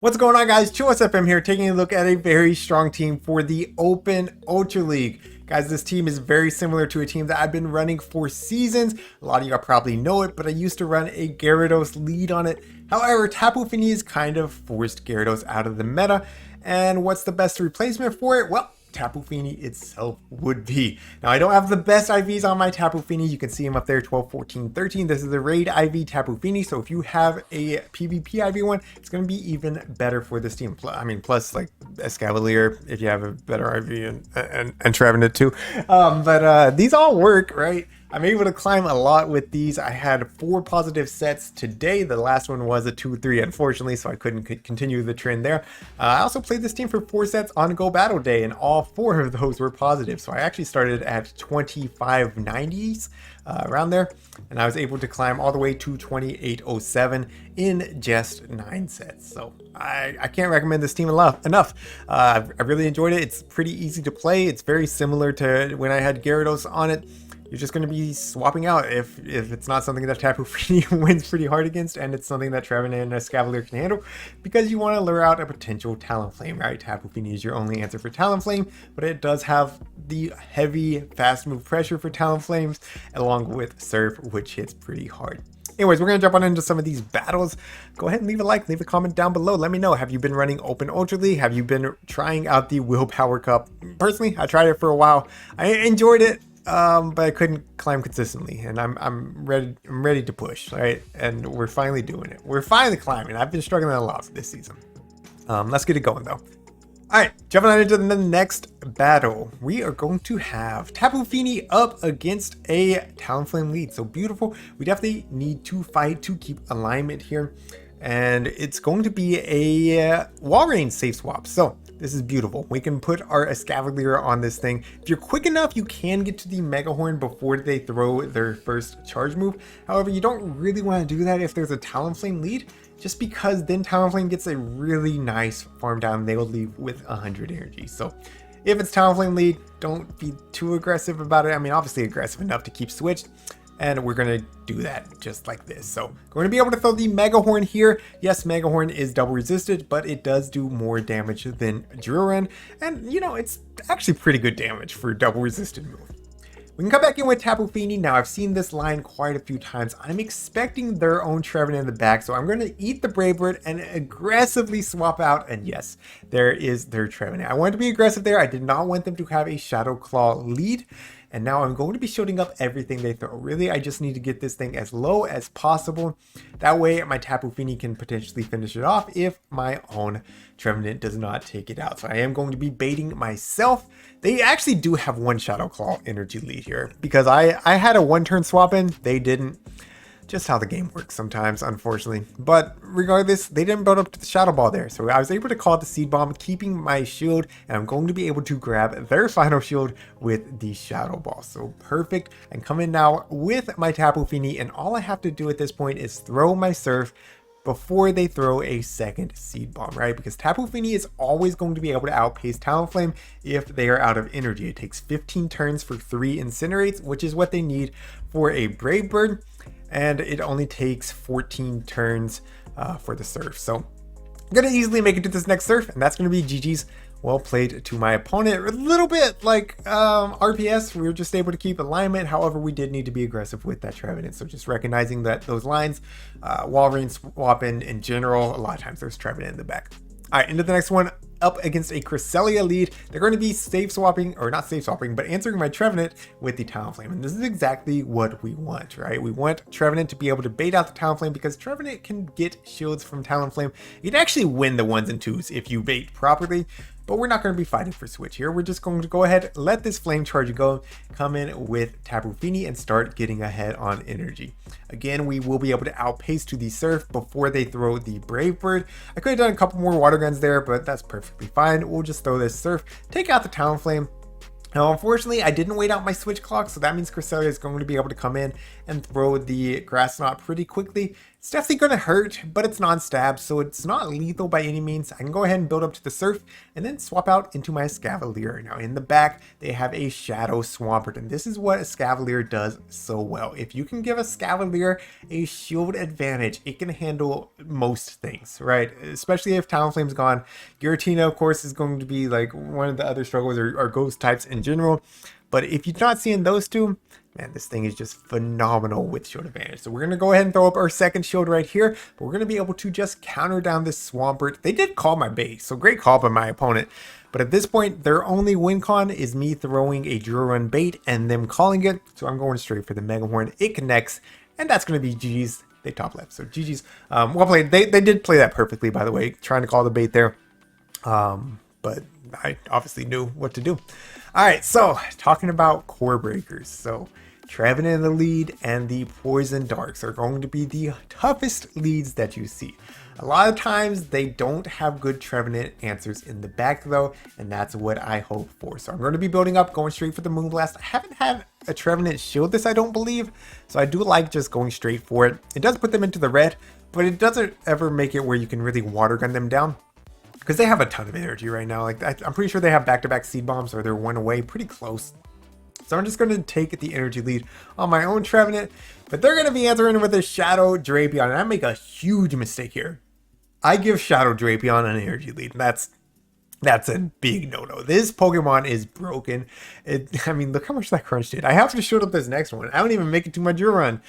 What's going on, guys? ChillisFM here, taking a look at a very strong team for the Open Ultra League. Guys, this team is very similar to a team that I've been running for seasons. A lot of y'all probably know it, but I used to run a Gyarados lead on it. However, Tapu Fini has kind of forced Gyarados out of the meta. And what's the best replacement for it? Well, Tapu Fini itself would be. Now, I don't have the best IVs on my Tapu Fini. You can see him up there, 12, 14, 13. This is the raid IV Tapu Fini. So if you have a PvP IV one, it's going to be even better for this team. Plus like Escavalier, if you have a better IV and Trevenant too. But these all work, right? I'm able to climb a lot with these. I had 4 positive sets today. The last one was a 2-3, unfortunately, so I couldn't continue the trend there. I also played this team for 4 sets on Go Battle Day, and all 4 of those were positive. So I actually started at 2590s, around there, and I was able to climb all the way to 2807 in just 9 sets. So I can't recommend this team enough. I really enjoyed it. It's pretty easy to play. It's very similar to when I had Gyarados on it. You're just going to be swapping out if it's not something that Tapu Fini wins pretty hard against, and it's something that Trevenant and Escavalier can handle, because you want to lure out a potential Talonflame, right? Tapu Fini is your only answer for Talonflame, but it does have the heavy fast move pressure for Talonflames, along with Surf, which hits pretty hard. Anyways, we're going to jump on into some of these battles. Go ahead and leave a like, leave a comment down below. Let me know, have you been running Open Ultra League? Have you been trying out the Willpower Cup? Personally, I tried it for a while. I enjoyed it. But I couldn't climb consistently, and I'm ready to push, right? And we're finally doing it. We're finally climbing. I've been struggling a lot this season. Let's get it going though. All right, jumping on into the next battle, we are going to have Tapu Fini up against a Talonflame lead. So beautiful. We definitely need to fight to keep alignment here, and it's going to be a Walrein safe swap. So this is beautiful. We can put our Escavalier on this thing. If you're quick enough, you can get to the Mega Horn before they throw their first charge move. However, you don't really want to do that if there's a Talonflame lead, just because then Talonflame gets a really nice farm down. They will leave with 100 energy. So if it's Talonflame lead, don't be too aggressive about it. I mean, obviously aggressive enough to keep switched. And we're going to do that just like this. So we're going to be able to throw the Mega Horn here. Yes, Mega Horn is double resisted, but it does do more damage than Drill. And, you know, it's actually pretty good damage for double resisted move. We can come back in with Tapu Fini. Now, I've seen this line quite a few times. I'm expecting their own Trevenant in the back, so I'm going to eat the Brave Bird and aggressively swap out. And yes, there is their Trevenant. I wanted to be aggressive there. I did not want them to have a Shadow Claw lead. And now I'm going to be shooting up everything they throw. Really, I just need to get this thing as low as possible. That way, my Tapu Fini can potentially finish it off if my own Trevenant does not take it out. So I am going to be baiting myself. They actually do have 1 Shadow Claw energy lead here, because I had a 1-turn swap in. They didn't. Just how the game works sometimes, unfortunately. But regardless, they didn't build up to the Shadow Ball there. So I was able to call it the Seed Bomb, keeping my shield, and I'm going to be able to grab their final shield with the Shadow Ball. So perfect. I'm coming now with my Tapu Fini, and all I have to do at this point is throw my Surf before they throw a second Seed Bomb, right? Because Tapu Fini is always going to be able to outpace Talonflame if they are out of energy. It takes 15 turns for 3 Incinerates, which is what they need for a Brave Bird. And it only takes 14 turns for the Surf. So I'm going to easily make it to this next Surf, and that's going to be GG's. Well played to my opponent. A little bit like RPS, we were just able to keep alignment. However, we did need to be aggressive with that Trevenant. So just recognizing that those lines, Walrein swap in general, a lot of times there's Trevenant in the back. All right, into the next one. Up against a Cresselia lead. They're going to be safe swapping, or not safe swapping, but answering my Trevenant with the Talonflame. And this is exactly what we want, right? We want Trevenant to be able to bait out the Talonflame, because Trevenant can get shields from Talonflame. You can actually win the 1s and 2s if you bait properly, but we're not going to be fighting for switch here. We're just going to go ahead, let this Flame Charge go, come in with Tapu Fini, and start getting ahead on energy. Again, we will be able to outpace to the Surf before they throw the Brave Bird. I could have done a couple more Water Guns there, but that's perfectly fine. We'll just throw this Surf, take out the Talonflame. Now, unfortunately, I didn't wait out my switch clock, so that means Cresselia is going to be able to come in and throw the Grass Knot pretty quickly. It's definitely going to hurt, but it's non-stab, so it's not lethal by any means. I can go ahead and build up to the Surf and then swap out into my Escavalier. Now in the back, they have a Shadow Swampert, and this is what Escavalier does so well. If you can give Escavalier a shield advantage, it can handle most things, right? Especially if Talonflame's gone. Giratina, of course, is going to be like one of the other struggles, or ghost types in general. But if you're not seeing those two, man, this thing is just phenomenal with shield advantage. So we're going to go ahead and throw up our second shield right here, but we're going to be able to just counter down this Swampert. They did call my base, so great call by my opponent. But at this point, their only win con is me throwing a drill run bait and them calling it. So I'm going straight for the Mega Horn. It connects, and that's going to be GG's. They top left, so GG's. Well played. They did play that perfectly, by the way, trying to call the bait there. But I obviously knew what to do. All right, so talking about core breakers. So Trevenant in the lead and the Poison Darks are going to be the toughest leads that you see. A lot of times they don't have good Trevenant answers in the back though, and that's what I hope for. So I'm going to be building up, going straight for the Moonblast. I haven't had a Trevenant shield this, I don't believe, so I do like just going straight for it. It does put them into the red, but it doesn't ever make it where you can really water gun them down, because they have a ton of energy right now. Like I'm pretty sure they have back-to-back seed bombs, or they're one away, pretty close. So I'm just going to take the energy lead on my own Trevenant, but they're going to be answering with a Shadow Drapion, and I make a huge mistake here. I give Shadow Drapion an energy lead, and that's a big no-no. This Pokemon is broken. I mean, look how much that crunch did. I have to shield up this next one. I don't even make it to my drill run.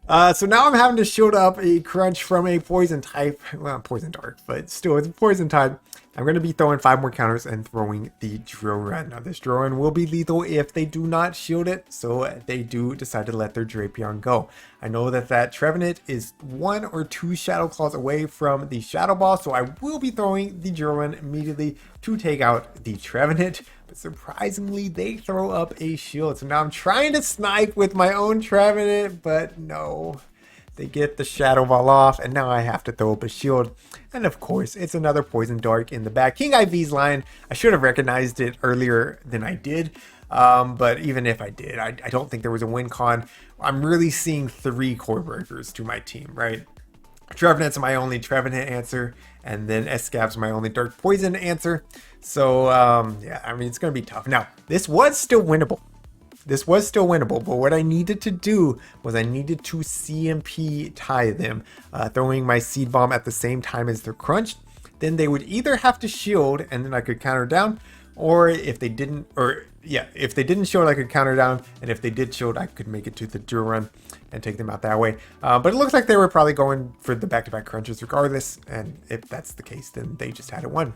So now I'm having to shield up a crunch from a poison type. Well, poison dark, but still it's a poison type. I'm going to be throwing 5 more counters and throwing the drill run. Now this drill run will be lethal if they do not shield it, so they do decide to let their Drapion go. I know that Trevenant is 1 or 2 Shadow Claws away from the Shadow Ball, so I will be throwing the drill run immediately to take out the Trevenant. But surprisingly, they throw up a shield. So now I'm trying to snipe with my own Trevenant, but no. They get the Shadow Ball off, and now I have to throw up a shield. And of course, it's another Poison Dark in the back. King IV's line, I should have recognized it earlier than I did. But even if I did, I don't think there was a win con. I'm really seeing 3 core breakers to my team, right? Trevenant's my only Trevenant answer, and then Escav's my only Dark Poison answer. So, yeah, I mean, it's going to be tough. Now, this was still winnable. This was still winnable, but what I needed to do was I needed to CMP tie them, throwing my Seed Bomb at the same time as their crunch. Then they would either have to shield, and then I could counter down, or if they didn't, if they didn't shield, I could counter down, and if they did shield, I could make it to the drill run and take them out that way. But it looks like they were probably going for the back-to-back crunches regardless, and if that's the case, then they just had it won.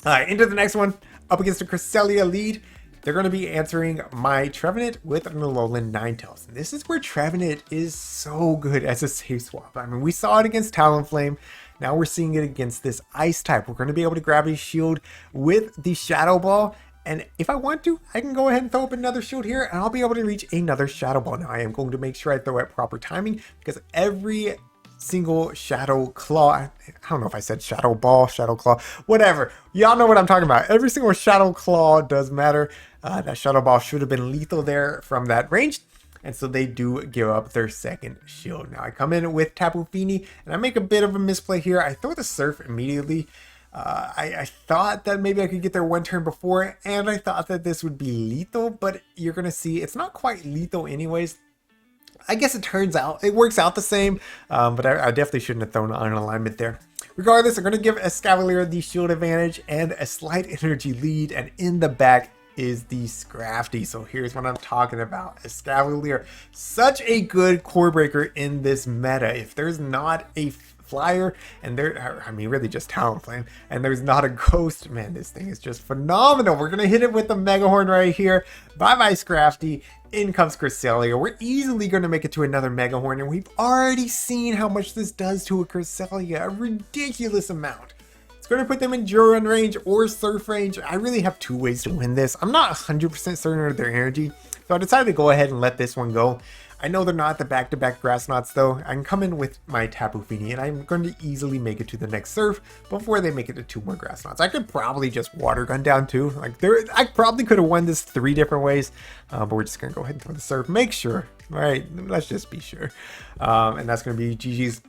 All right, into the next one, up against a Cresselia lead. They're going to be answering my Trevenant with an Alolan Ninetales. And this is where Trevenant is so good as a safe swap. I mean, we saw it against Talonflame. Now we're seeing it against this Ice type. We're going to be able to Gravity Shield with the Shadow Ball. And if I want to, I can go ahead and throw up another shield here, and I'll be able to reach another Shadow Ball. Now, I am going to make sure I throw at proper timing, because every single Shadow Claw, I don't know if I said Shadow Ball, Shadow Claw, whatever. Y'all know what I'm talking about. Every single Shadow Claw does matter. That Shadow Ball should have been lethal there from that range. And so they do give up their second shield. Now I come in with Tapu Fini, and I make a bit of a misplay here. I throw the Surf immediately. I thought that maybe I could get there one turn before, and I thought that this would be lethal, but you're going to see it's not quite lethal anyways. I guess it works out the same, but I definitely shouldn't have thrown on an alignment there. Regardless, I'm going to give Escavalier the shield advantage and a slight energy lead, and in the back is the Scrafty. So here's what I'm talking about. Escavalier, such a good core breaker in this meta. If there's not a flyer, and really just Talonflame, and there's not a ghost, man, this thing is just phenomenal. We're gonna hit it with the Mega Horn right here. Bye-bye, Scrafty. In comes Cresselia. We're easily going to make it to another Mega Horn, and we've already seen how much this does to a Cresselia, a ridiculous amount. It's going to put them in drill run range or surf range. I really have 2 ways to win this. I'm not 100% certain of their energy, so I decided to go ahead and let this one go. I know they're not the back-to-back Grass Knots though. I can come in with my Tapu Fini, and I'm going to easily make it to the next surf before they make it to 2 more Grass Knots. I could probably just water gun down too. I probably could have won this 3 different ways, but we're just going to go ahead and throw the surf. Make sure, all right? Let's just be sure. And that's going to be GG's.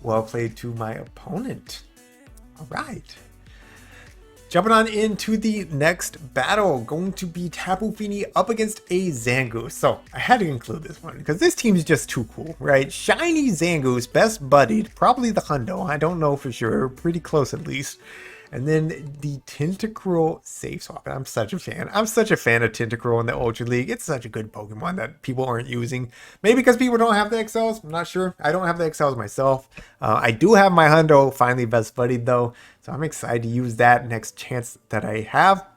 Well played to my opponent. All right. Jumping on into the next battle, going to be Tapu Fini up against a Zangoose. So I had to include this one because this team is just too cool, right? Shiny Zangoose, best buddied, probably the Hundo. I don't know for sure, pretty close at least. And then the Tentacruel Safe Swap. And I'm such a fan. I'm such a fan of Tentacruel in the Ultra League. It's such a good Pokemon that people aren't using. Maybe because people don't have the XLs. I'm not sure. I don't have the XLs myself. I do have my Hundo finally best buddied though. So I'm excited to use that next chance that I have.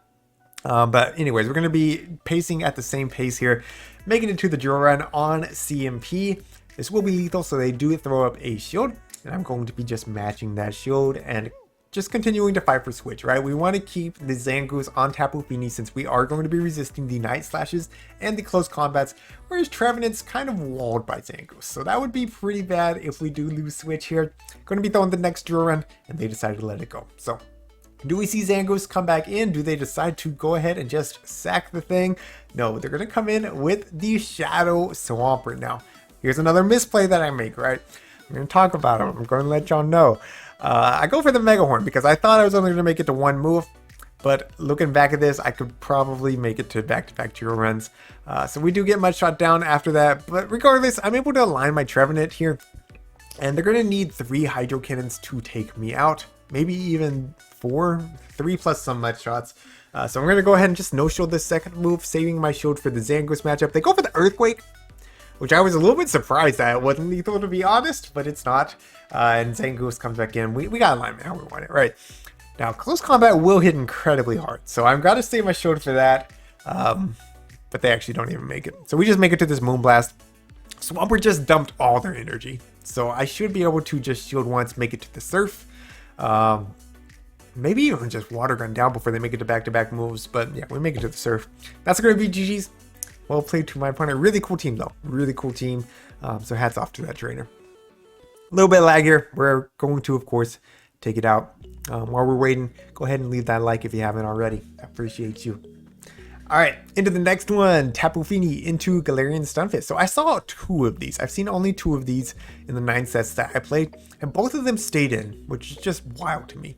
But anyways, we're going to be pacing at the same pace here. Making it to the drill run on CMP. This will be lethal, so they do throw up a shield. And I'm going to be just matching that shield and just continuing to fight for switch, right? We want to keep the Zangoose on Tapu Fini since we are going to be resisting the Night Slashes and the close combats, whereas Trevenant's kind of walled by Zangoose. So that would be pretty bad if we do lose switch here. Going to be throwing the next drill run, and they decided to let it go. So do we see Zangoose come back in? Do they decide to go ahead and just sack the thing? No, they're going to come in with the Shadow Swampert. Now, here's another misplay that I make, right? I'm going to talk about it. I'm going to let y'all know. I go for the Mega Horn because I thought I was only going to make it to one move, but looking back at this, I could probably make it to back-to-back drill runs. So we do get Mud Shot down after that, but regardless, I'm able to align my Trevenant here, and they're going to need 3 Hydro Cannons to take me out, maybe even 4, 3 plus some Mud Shots. So I'm going to go ahead and just no-shield this second move, saving my shield for the Zangoose matchup. They go for the Earthquake, which I was a little bit surprised that it wasn't lethal, to be honest, but it's not. And Zangoose comes back in. We got alignment how we want it, right? Now, close combat will hit incredibly hard, so I've got to save my shield for that. But they actually don't even make it. So we just make it to this Moonblast. Swampert just dumped all their energy, so I should be able to just shield once, make it to the Surf. Maybe even just Water Gun down before they make it to back-to-back moves, but yeah, we make it to the Surf. That's going to be GG's. Well played to my opponent. Really cool team, though. Really cool team. So hats off to that trainer. A little bit of lag here. We're going to, of course, take it out. While we're waiting, go ahead and leave that like if you haven't already. I appreciate you. All right, into the next one. Tapu Fini into Galarian Stunfisk. So I saw 2 of these. I've seen only 2 of these in the 9 sets that I played, and both of them stayed in, which is just wild to me.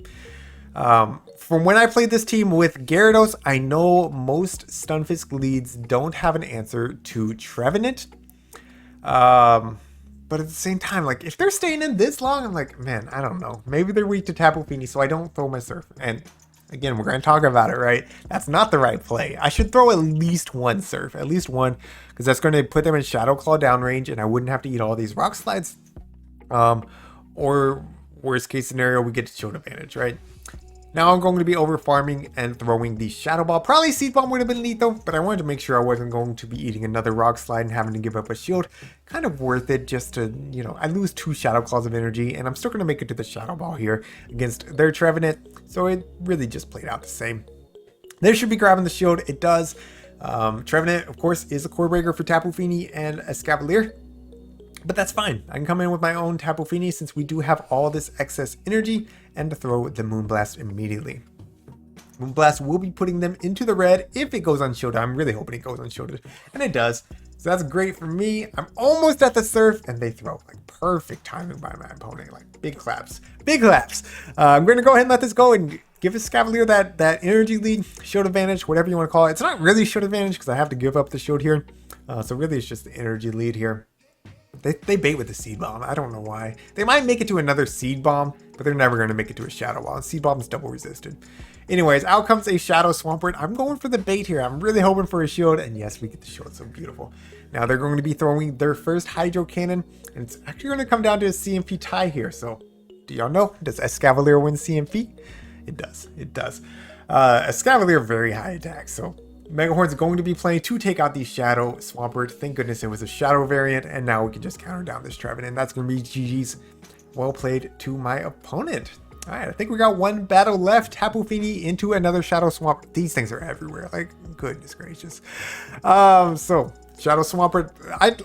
From when I played this team with Gyarados, I know most Stunfisk leads don't have an answer to Trevenant. But at the same time, like, if they're staying in this long, I'm like, man, I don't know. Maybe they're weak to Tapu Fini, so I don't throw my Surf. And again, we're going to talk about it, right? That's not the right play. I should throw at least 1 Surf, at least 1, because that's going to put them in Shadow Claw down range, and I wouldn't have to eat all these Rock Slides. Or worst case scenario, we get to shield advantage, right? Now I'm going to be over farming and throwing the Shadow Ball. Probably Seed Bomb would have been lethal, but I wanted to make sure I wasn't going to be eating another Rock Slide and having to give up a shield. Kind of worth it just to, you know, I lose 2 Shadow Claws of energy, and I'm still going to make it to the Shadow Ball here against their Trevenant. So it really just played out the same. They should be grabbing the shield. It does. Trevenant, of course, is a core breaker for Tapu Fini and Escavalier. But that's fine. I can come in with my own Tapu Fini since we do have all this excess energy and to throw the Moonblast immediately. Moonblast will be putting them into the red if it goes unshielded. I'm really hoping it goes unshielded, and it does. So that's great for me. I'm almost at the Surf, and they throw like perfect timing by my opponent. Like big claps, big claps. I'm going to go ahead and let this go and give Escavalier that energy lead, shield advantage, whatever you want to call it. It's not really shield advantage because I have to give up the shield here. So really it's just the energy lead here. They bait with the Seed Bomb. I don't know why. They might make it to another Seed Bomb, but they're never going to make it to a Shadow Ball. Seed Bomb is double resisted. Anyways, out comes a Shadow Swampert. I'm going for the bait here. I'm really hoping for a shield, and yes, we get the shield. So beautiful. Now they're going to be throwing their first Hydro Cannon, and it's actually going to come down to a CMP tie here. So do y'all know? Does Escavalier win CMP? It does. It does. Escavalier very high attack, so Mega Horn's going to be playing to take out the Shadow Swampert. Thank goodness it was a Shadow variant, and now we can just counter down this Trevenant. That's going to be GG's. Well played to my opponent. All right, I think we got 1 battle left. Tapu Fini into another Shadow Swampert. These things are everywhere. Like, goodness gracious. So, Shadow Swampert.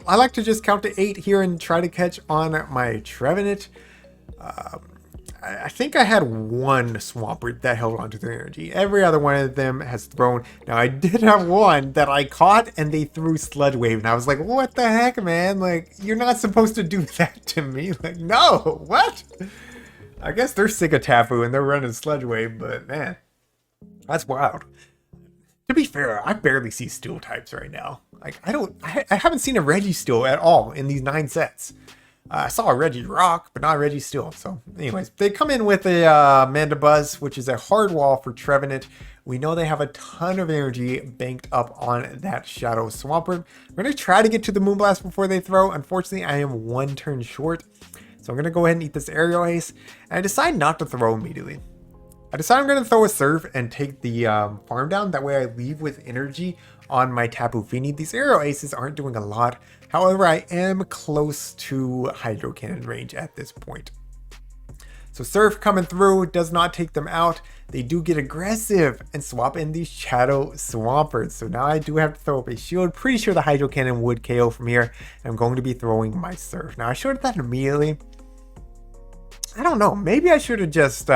I like to just count to 8 here and try to catch on my Trevenant. I think I had one Swampert that held on to their energy. Every other one of them has thrown. Now, I did have one that I caught and they threw Sludge Wave. And I was like, what the heck, man? Like, you're not supposed to do that to me. Like, no, what? I guess they're sick of Tapu and they're running Sludge Wave, but man, that's wild. To be fair, I barely see Steel types right now. Like, I haven't seen a Registeel at all in these 9 sets. I saw a Regirock, but not a Registeel. So, anyways, they come in with a Mandibuzz, which is a hard wall for Trevenant. We know they have a ton of energy banked up on that Shadow Swampert. I'm going to try to get to the Moonblast before they throw. Unfortunately, I am 1 turn short. So I'm going to go ahead and eat this Aerial Ace. And I decide not to throw immediately. I decide I'm going to throw a Surf and take the farm down. That way I leave with energy on my Tapu Fini. These Aerial Aces aren't doing a lot. However, I am close to Hydro Cannon range at this point. So Surf coming through does not take them out. They do get aggressive and swap in these Shadow Swamperts. So now I do have to throw up a shield. Pretty sure the Hydro Cannon would KO from here. And I'm going to be throwing my Surf. Now I showed that immediately. I don't know. Maybe I should have just...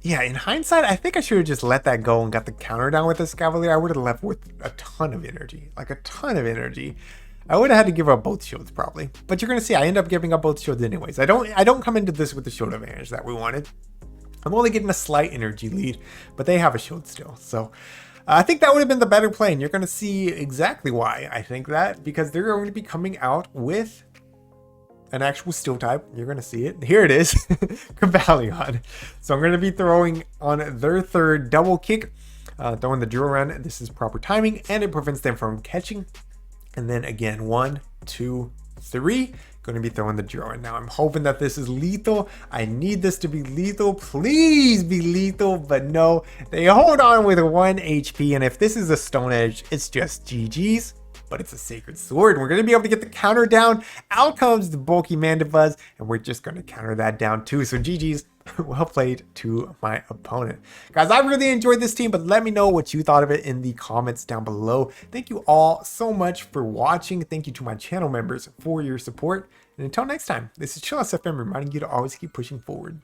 Yeah, in hindsight, I think I should have just let that go and got the counter down with the Escavalier. I would have left with a ton of energy. Like a ton of energy. I would have had to give up both shields probably. But you're going to see I end up giving up both shields anyways. I don't come into this with the shield advantage that we wanted. I'm only getting a slight energy lead, but they have a shield still. So I think that would have been the better play. And you're going to see exactly why I think that. Because they're going to be coming out with an actual Steel type. You're going to see it. Here it is. Cavalion. So I'm going to be throwing on their third double kick. Throwing the drill run. This is proper timing. And it prevents them from catching. And then again, 1, 2, 3. Going to be throwing the drill run. Now I'm hoping that this is lethal. I need this to be lethal. Please be lethal. But no. They hold on with 1 HP. And if this is a Stone Edge, it's just GG's. But it's a Sacred Sword. We're going to be able to get the counter down. Out comes the bulky Mandibuzz, and we're just going to counter that down too. So GG's, well played to my opponent. Guys, I really enjoyed this team, but let me know what you thought of it in the comments down below. Thank you all so much for watching. Thank you to my channel members for your support. And until next time, this is ChillisFM reminding you to always keep pushing forward.